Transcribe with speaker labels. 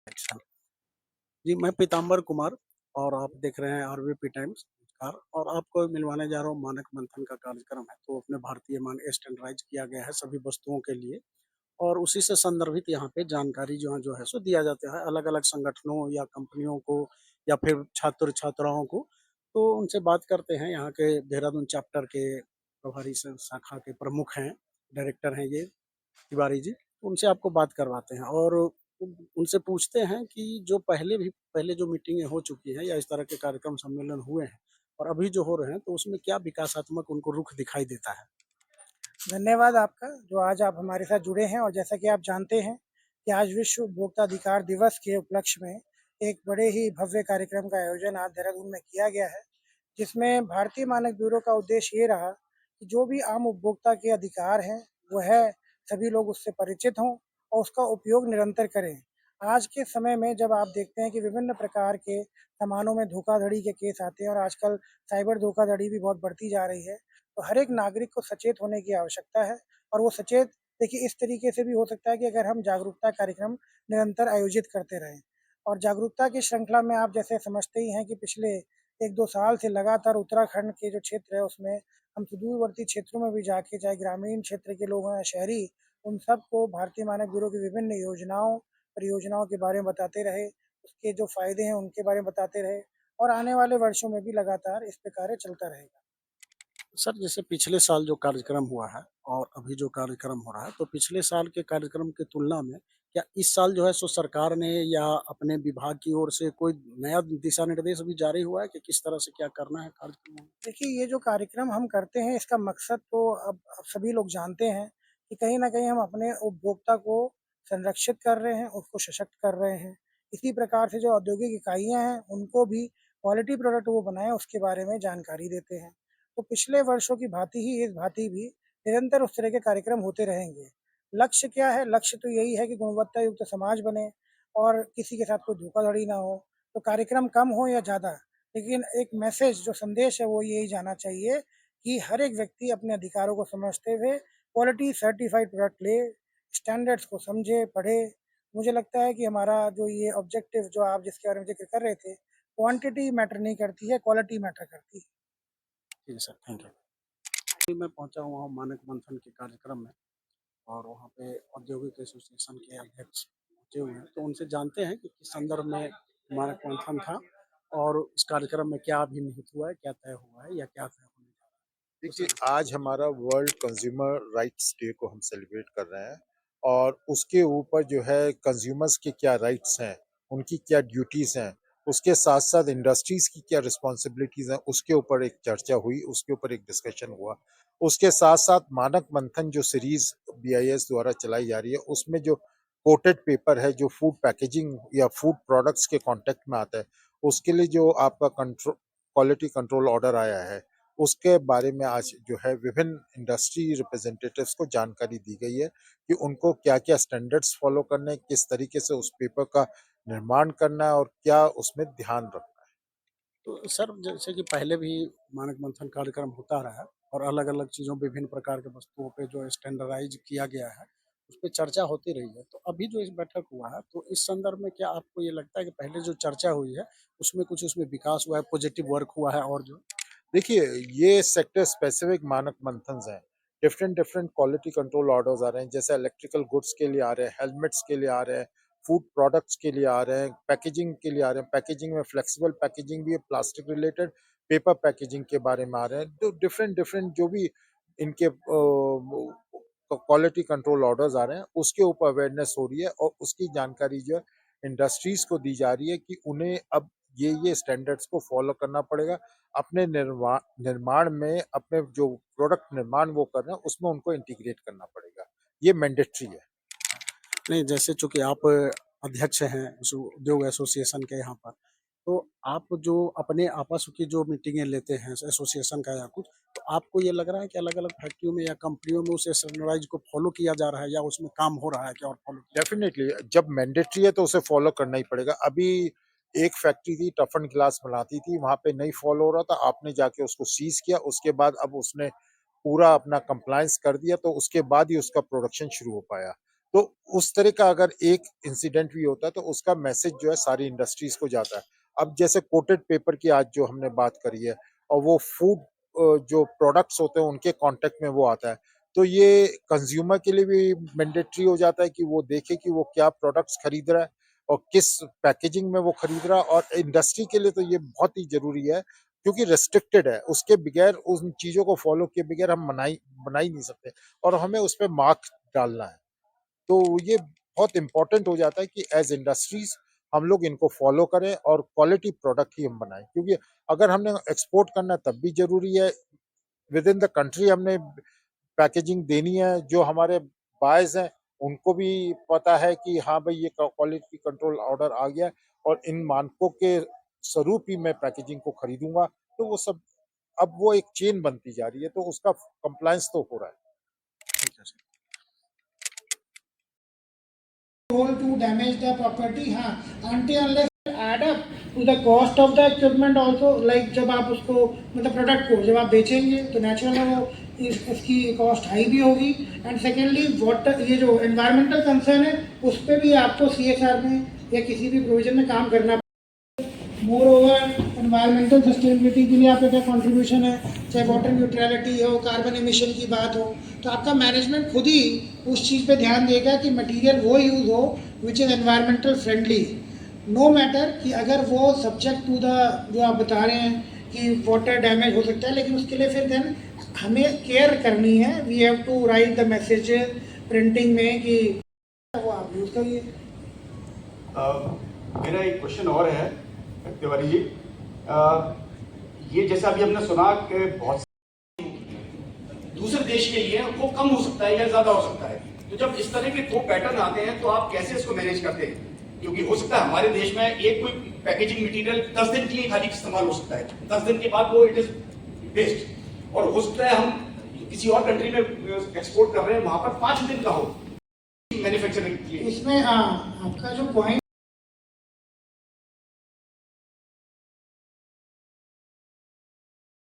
Speaker 1: अच्छा। जी, मैं पीताम्बर कुमार और आप देख रहे हैं आरवीपी टाइम्स नमस्कार और आपको मिलवाने जा रहा हूँ मानक मंथन का कार्यक्रम है, तो अपने भारतीय मान स्टैंडर्डाइज़ किया गया है सभी वस्तुओं के लिए और उसी से संदर्भित यहाँ पे जानकारी जो है सो दिया जाता है अलग-अलग संगठनों या कंपनियों को या फिर छात्र-छात्राओं को। तो उनसे बात करते हैं यहाँ के देहरादून चैप्टर के प्रभारी शाखा के प्रमुख हैं, डायरेक्टर हैं ये तिवारी जी, उनसे आपको बात करवाते हैं और उनसे पूछते हैं कि जो पहले जो मीटिंगें हो चुकी हैं या इस तरह के कार्यक्रम सम्मेलन हुए हैं और अभी जो हो रहे हैं, तो उसमें क्या विकासात्मक उनको रुख दिखाई देता है?
Speaker 2: धन्यवाद आपका, जो आज आप हमारे साथ जुड़े हैं और जैसा कि आप जानते हैं कि आज विश्व उपभोक्ता अधिकार दिवस के उपलक्ष्य में एक बड़े ही भव्य कार्यक्रम का आयोजन आज देहरादून में किया गया है, जिसमें भारतीय मानक ब्यूरो का उद्देश्य ये रहा कि जो भी आम उपभोक्ता के अधिकार हैं, वह सभी लोग उससे परिचित हों और उसका उपयोग निरंतर करें। आज के समय में जब आप देखते हैं कि विभिन्न प्रकार के सामानों में धोखाधड़ी के केस आते हैं और आजकल साइबर धोखाधड़ी भी बहुत बढ़ती जा रही है, तो हर एक नागरिक को सचेत होने की आवश्यकता है और वो सचेत देखिए इस तरीके से भी हो सकता है कि अगर हम जागरूकता कार्यक्रम निरंतर आयोजित करते रहें और जागरूकता की श्रृंखला में आप जैसे समझते ही हैं कि पिछले 1-2 साल से लगातार उत्तराखंड के जो क्षेत्र है उसमें हम सुदूरवर्ती क्षेत्रों में भी जाके चाहे ग्रामीण क्षेत्र के लोग हों या शहरी, उन सबको भारतीय मानक ब्यूरो की विभिन्न योजनाओं, परियोजनाओं के बारे में बताते रहे, उसके जो फ़ायदे हैं उनके बारे में बताते रहे और आने वाले वर्षों में भी लगातार इस पे कार्य चलता रहेगा।
Speaker 1: सर, जैसे पिछले साल जो कार्यक्रम हुआ है और अभी जो कार्यक्रम हो रहा है, तो पिछले साल के कार्यक्रम की तुलना में क्या इस साल जो है सो सरकार ने या अपने विभाग की ओर से कोई नया दिशा निर्देश भी जारी हुआ है कि किस तरह से क्या करना है कार्यक्रमों में?
Speaker 2: देखिए, ये जो कार्यक्रम हम करते हैं इसका मकसद तो अब सभी लोग जानते हैं कि कहीं न कहीं हम अपने उपभोक्ता को संरक्षित कर रहे हैं, उसको सशक्त कर रहे हैं। इसी प्रकार से जो औद्योगिक इकाइयाँ हैं, उनको भी क्वालिटी प्रोडक्ट वो बनाएँ उसके बारे में जानकारी देते हैं। तो पिछले वर्षों की भाँति ही इस भाँति भी निरंतर उस तरह के कार्यक्रम होते रहेंगे। लक्ष्य क्या है? लक्ष्य तो यही है कि गुणवत्ता युक्त समाज बने और किसी के साथ कोई धोखाधड़ी ना हो। तो कार्यक्रम कम हो या ज़्यादा, लेकिन एक मैसेज जो संदेश है वो यही जाना चाहिए कि हर एक व्यक्ति अपने अधिकारों को समझते हुए क्वालिटी सर्टिफाइड प्रोडक्ट ले, स्टैंडर्ड्स को समझे, पढ़े। मुझे लगता है कि हमारा जो ये ऑब्जेक्टिव जो आप जिसके बारे में ज़िक्र कर रहे थे, क्वांटिटी मैटर नहीं करती है, क्वालिटी मैटर करती है।
Speaker 1: जी सर, थैंक यू। अभी मैं पहुँचा हुआ हूँ मानक मंथन के कार्यक्रम में और वहाँ पे औद्योगिक एसोसिएशन के अध्यक्ष पहुँचे हुए हैं, तो उनसे जानते हैं कि किस संदर्भ में मानक मंथन था और इस कार्यक्रम में क्या अभी निहित हुआ है, क्या तय हुआ है या क्या तय होने जा रहा है? तो
Speaker 3: देखिए,
Speaker 1: सर
Speaker 3: आज हमारा वर्ल्ड कंज्यूमर राइट्स डे को हम सेलिब्रेट कर रहे हैं और उसके ऊपर जो है कंज्यूमर्स के क्या राइट्स हैं, उनकी क्या ड्यूटीज़ हैं, उसके साथ-साथ इंडस्ट्रीज़ की क्या रिस्पॉन्सिबिलिटीज़ हैं, उसके ऊपर एक चर्चा हुई, उसके ऊपर एक डिस्कशन हुआ। उसके साथ-साथ मानक मंथन जो सीरीज़ बीआईएस द्वारा चलाई जा रही है, उसमें जो कोटेड पेपर है, जो फूड पैकेजिंग या फूड प्रोडक्ट्स के कॉन्टेक्ट में आता है, उसके लिए जो आपका क्वालिटी कंट्रोल ऑर्डर आया है, उसके बारे में आज जो है विभिन्न इंडस्ट्री रिप्रेजेंटेटिव्स को जानकारी दी गई है कि उनको क्या-क्या स्टैंडर्ड्स फॉलो करने हैं, किस तरीके से उस पेपर का निर्माण करना है और क्या उसमें ध्यान रखना है।
Speaker 1: तो सर जैसे कि पहले भी मानक मंथन कार्यक्रम होता रहा है और अलग-अलग चीज़ों विभिन्न प्रकार के वस्तुओं पे जो स्टैंडर्डाइज़ किया गया है, उस पे चर्चा होती रही है। तो अभी जो इस बैठक हुआ है, तो इस संदर्भ में क्या आपको ये लगता है कि पहले जो चर्चा हुई है, उसमें कुछ उसमें विकास हुआ है, पॉजिटिव वर्क हुआ है और जो
Speaker 3: देखिए, ये सेक्टर स्पेसिफिक मानक मंथन्स हैं। Different different quality control orders आ रहे हैं, जैसे इलेक्ट्रिकल गुड्स के लिए आ रहे हैं, हेलमेट्स के लिए आ रहे हैं, फूड प्रोडक्ट्स के लिए आ रहे हैं, पैकेजिंग के लिए आ रहे हैं। पैकेजिंग में फ्लेक्सिबल पैकेजिंग भी है, प्लास्टिक रिलेटेड, पेपर पैकेजिंग के बारे में आ रहे हैं। तो डिफरेंट डिफरेंट जो भी इनके क्वालिटी कंट्रोल ऑर्डर्स आ रहे हैं, उसके ऊपर अवेयरनेस हो रही है और उसकी जानकारी जो है इंडस्ट्रीज को दी जा रही है कि उन्हें अब ये स्टैंडर्ड्स को फॉलो करना पड़ेगा। अपने निर्माण में अपने जो प्रोडक्ट निर्माण वो कर रहे हैं, उसमें उनको इंटीग्रेट करना पड़ेगा। ये मैंडेटरी है।
Speaker 1: नहीं, जैसे चूँकि आप अध्यक्ष हैं उस उद्योग एसोसिएशन के यहाँ पर, तो आप जो अपने आपस की जो मीटिंगें लेते हैं एसोसिएशन का या कुछ, तो आपको ये लग रहा है कि अलग-अलग फैक्ट्रियों में या कंपनियों में उस स्टैंडर्डाइज़ को फ़ॉलो किया जा रहा है या उसमें काम हो रहा है क्या और फ़ॉलो किया जा रहा
Speaker 3: डेफ़िनेटली जब मैंडेटरी है तो उसे फॉलो करना ही पड़ेगा। अभी एक फैक्ट्री थी टफन ग्लास बनाती थी, वहाँ पे नहीं फॉलो हो रहा था, आपने जाके उसको सीज़ किया, उसके बाद अब उसने पूरा अपना कंप्लायंस कर दिया, तो उसके बाद ही उसका प्रोडक्शन शुरू हो पाया। तो उस तरह का अगर एक इंसिडेंट भी होता है तो उसका मैसेज जो है सारी इंडस्ट्रीज को जाता है। अब जैसे कोटेड पेपर की आज जो हमने बात करी है और वो फूड जो प्रोडक्ट्स होते हैं उनके कॉन्टेक्ट में वो आता है, तो ये कंज्यूमर के लिए भी मैंडेटरी हो जाता है कि वो देखे कि वो क्या प्रोडक्ट्स खरीद रहा है और किस पैकेजिंग में वो खरीद रहा है, और इंडस्ट्री के लिए तो ये बहुत ही ज़रूरी है क्योंकि रिस्ट्रिक्टेड है, उसके बगैर उन चीज़ों को फॉलो किए बगैर हम बना ही नहीं सकते और हमें उस पे मार्क डालना है। तो ये बहुत इम्पोर्टेंट हो जाता है कि एज इंडस्ट्रीज हम लोग इनको फॉलो करें और क्वालिटी प्रोडक्ट ही हम बनाएं, क्योंकि अगर हमने एक्सपोर्ट करना है तब भी जरूरी है, विद इन द कंट्री हमने पैकेजिंग देनी है, जो हमारे बायर्स हैं उनको भी पता है कि हाँ भाई ये क्वालिटी कंट्रोल ऑर्डर आ गया है और इन मानकों के स्वरूप ही मैं पैकेजिंग को खरीदूंगा, तो वो सब अब वो एक चेन बनती जा रही है, तो उसका कंप्लायंस तो हो रहा है।
Speaker 1: ठीक है sir.
Speaker 2: Told to damage the property, हाँ, until unless add up to the cost of the equipment also, like जब आप उसको मतलब प्रोडक्ट को जब आप बेचेंगे तो नेचुरल है वो इसकी कॉस्ट हाई भी होगी। एंड सेकेंडली वाटर, ये जो एनवायरमेंटल कंसर्न है उस पर भी आपको CSR में या किसी भी प्रोविजन में काम करना। मोर ओवर एनवायरमेंटल सस्टेनेबिलिटी के लिए आपका क्या कंट्रीब्यूशन है, चाहे वाटर न्यूट्रलिटी हो, कार्बन एमिशन की बात हो, तो आपका मैनेजमेंट खुद ही उस चीज़ पे ध्यान देगा कि मटेरियल वो यूज़ हो which is environmental friendly, no matter कि अगर वो सब्जेक्ट टू द जो आप बता रहे हैं कि वाटर डैमेज हो सकता है, लेकिन उसके लिए फिर देन हमें केयर करनी है। We have to write the message printing में कि वो आप यूज़ करिए।
Speaker 4: मेरा एक क्वेश्चन और है तिवारी जी, ये जैसा अभी हमने सुना कि बहुत दूसरे देश के लिए वो कम हो सकता है या ज्यादा हो सकता है, तो जब इस तरह के दो पैटर्न आते हैं तो आप कैसे इसको मैनेज करते हैं? क्योंकि हो सकता है हमारे देश में एक कोई पैकेजिंग मटेरियल 10 दिन के लिए खाली इस्तेमाल हो सकता है, 10 दिन के बाद वो इट इज वेस्ट, और हो सकता है हम किसी और कंट्री में एक्सपोर्ट कर रहे हैं वहां पर 5 दिन का हो मैन्युफैक्चरिंग के लिए।
Speaker 2: इसमें हाँ, आपका जो पॉइंट